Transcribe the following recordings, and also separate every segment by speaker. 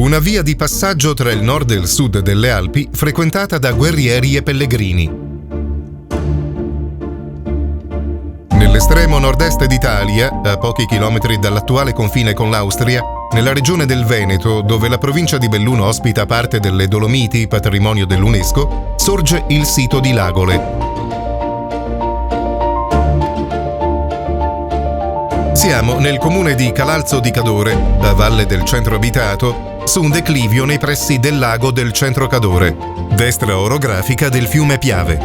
Speaker 1: una via di passaggio tra il nord e il sud delle Alpi frequentata da guerrieri e pellegrini. Nell'estremo nord-est d'Italia, a pochi chilometri dall'attuale confine con l'Austria, nella regione del Veneto, dove la provincia di Belluno ospita parte delle Dolomiti, patrimonio dell'UNESCO, sorge il sito di Lagole. Siamo nel comune di Calalzo di Cadore, a valle del centro abitato, su un declivio nei pressi del lago del centro Cadore, destra orografica del fiume Piave.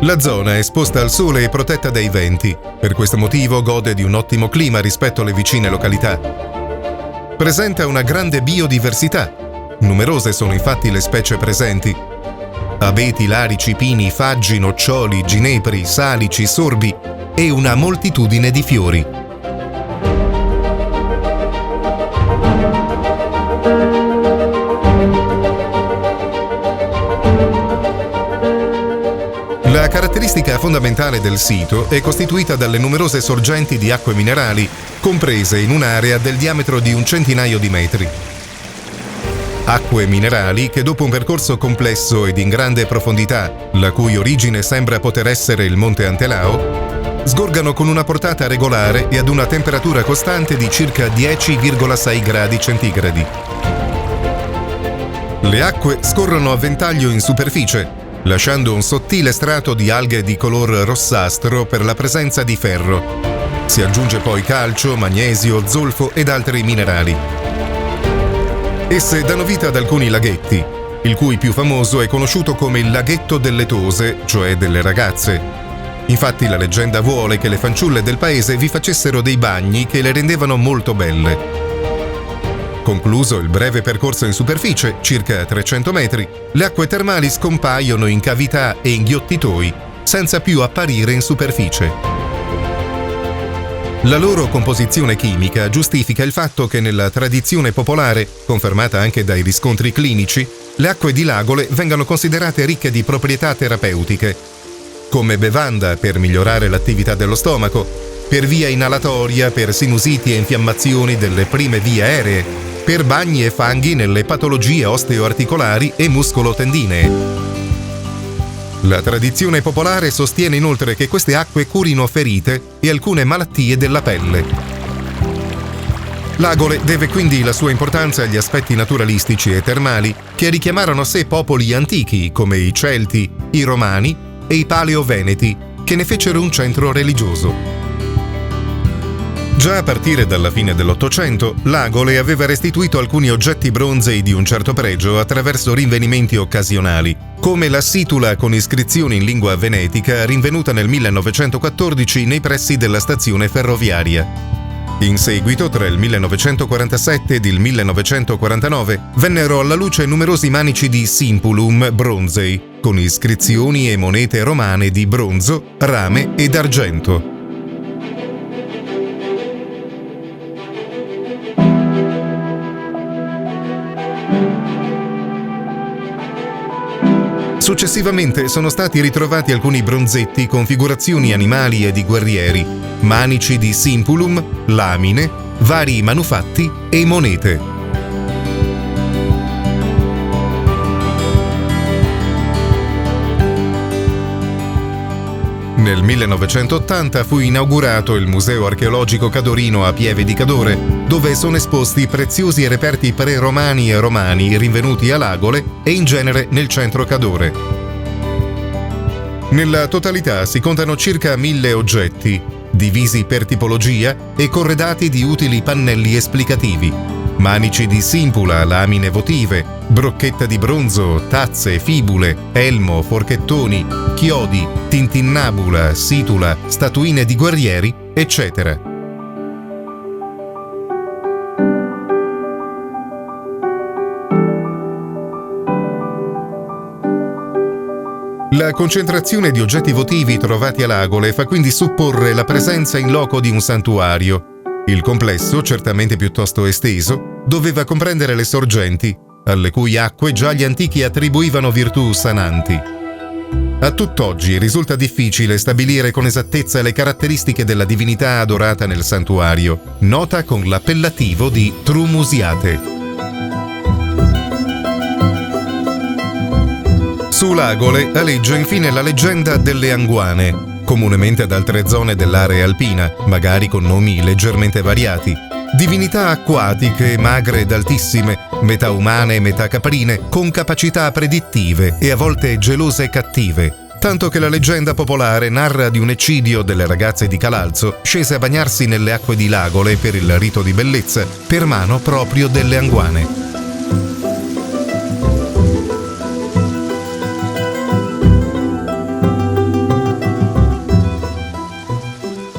Speaker 1: La zona è esposta al sole e protetta dai venti, per questo motivo gode di un ottimo clima rispetto alle vicine località. Presenta una grande biodiversità. Numerose sono infatti le specie presenti. Abeti, larici, pini, faggi, noccioli, ginepri, salici, sorbi e una moltitudine di fiori. La caratteristica fondamentale del sito è costituita dalle numerose sorgenti di acque minerali, comprese in un'area del diametro di un centinaio di metri. Acque minerali che dopo un percorso complesso ed in grande profondità, la cui origine sembra poter essere il Monte Antelao, sgorgano con una portata regolare e ad una temperatura costante di circa 10,6 gradi centigradi. Le acque scorrono a ventaglio in superficie, lasciando un sottile strato di alghe di color rossastro per la presenza di ferro. Si aggiunge poi calcio, magnesio, zolfo ed altri minerali. Esse danno vita ad alcuni laghetti, il cui più famoso è conosciuto come il laghetto delle Tose, cioè delle ragazze. Infatti la leggenda vuole che le fanciulle del paese vi facessero dei bagni che le rendevano molto belle. Concluso il breve percorso in superficie, circa 300 metri, le acque termali scompaiono in cavità e inghiottitoi, senza più apparire in superficie. La loro composizione chimica giustifica il fatto che nella tradizione popolare, confermata anche dai riscontri clinici, le acque di Lagole vengano considerate ricche di proprietà terapeutiche, come bevanda per migliorare l'attività dello stomaco, per via inalatoria per sinusiti e infiammazioni delle prime vie aeree, per bagni e fanghi nelle patologie osteoarticolari e muscolotendinee. La tradizione popolare sostiene inoltre che queste acque curino ferite e alcune malattie della pelle. Lagole deve quindi la sua importanza agli aspetti naturalistici e termali che richiamarono a sé popoli antichi come i Celti, i Romani e i Paleoveneti, che ne fecero un centro religioso. Già a partire dalla fine dell'Ottocento, Lagole aveva restituito alcuni oggetti bronzei di un certo pregio attraverso rinvenimenti occasionali, come la situla con iscrizioni in lingua venetica rinvenuta nel 1914 nei pressi della stazione ferroviaria. In seguito, tra il 1947 ed il 1949, vennero alla luce numerosi manici di simpulum bronzei, con iscrizioni e monete romane di bronzo, rame ed argento. Successivamente sono stati ritrovati alcuni bronzetti con figurazioni animali e di guerrieri, manici di simpulum, lamine, vari manufatti e monete. Nel 1980 fu inaugurato il Museo Archeologico Cadorino a Pieve di Cadore, dove sono esposti preziosi reperti pre-romani e romani rinvenuti a Lagole e in genere nel centro Cadore. Nella totalità si contano circa 1000 oggetti, divisi per tipologia e corredati di utili pannelli esplicativi. Manici di simpula, lamine votive, brocchetta di bronzo, tazze, fibule, elmo, forchettoni, chiodi, tintinnabula, situla, statuine di guerrieri, eccetera. La concentrazione di oggetti votivi trovati a Lagole fa quindi supporre la presenza in loco di un santuario. Il complesso, certamente piuttosto esteso, doveva comprendere le sorgenti, alle cui acque già gli antichi attribuivano virtù sananti. A tutt'oggi risulta difficile stabilire con esattezza le caratteristiche della divinità adorata nel santuario, nota con l'appellativo di Trumusiate. Su Lagole aleggia infine la leggenda delle Anguane, comunemente ad altre zone dell'area alpina, magari con nomi leggermente variati. Divinità acquatiche, magre ed altissime, metà umane e metà caprine, con capacità predittive e a volte gelose e cattive. Tanto che la leggenda popolare narra di un eccidio delle ragazze di Calalzo scese a bagnarsi nelle acque di Lagole per il rito di bellezza, per mano proprio delle Anguane.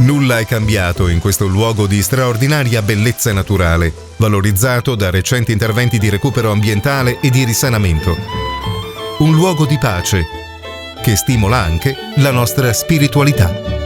Speaker 1: Nulla è cambiato in questo luogo di straordinaria bellezza naturale, valorizzato da recenti interventi di recupero ambientale e di risanamento. Un luogo di pace che stimola anche la nostra spiritualità.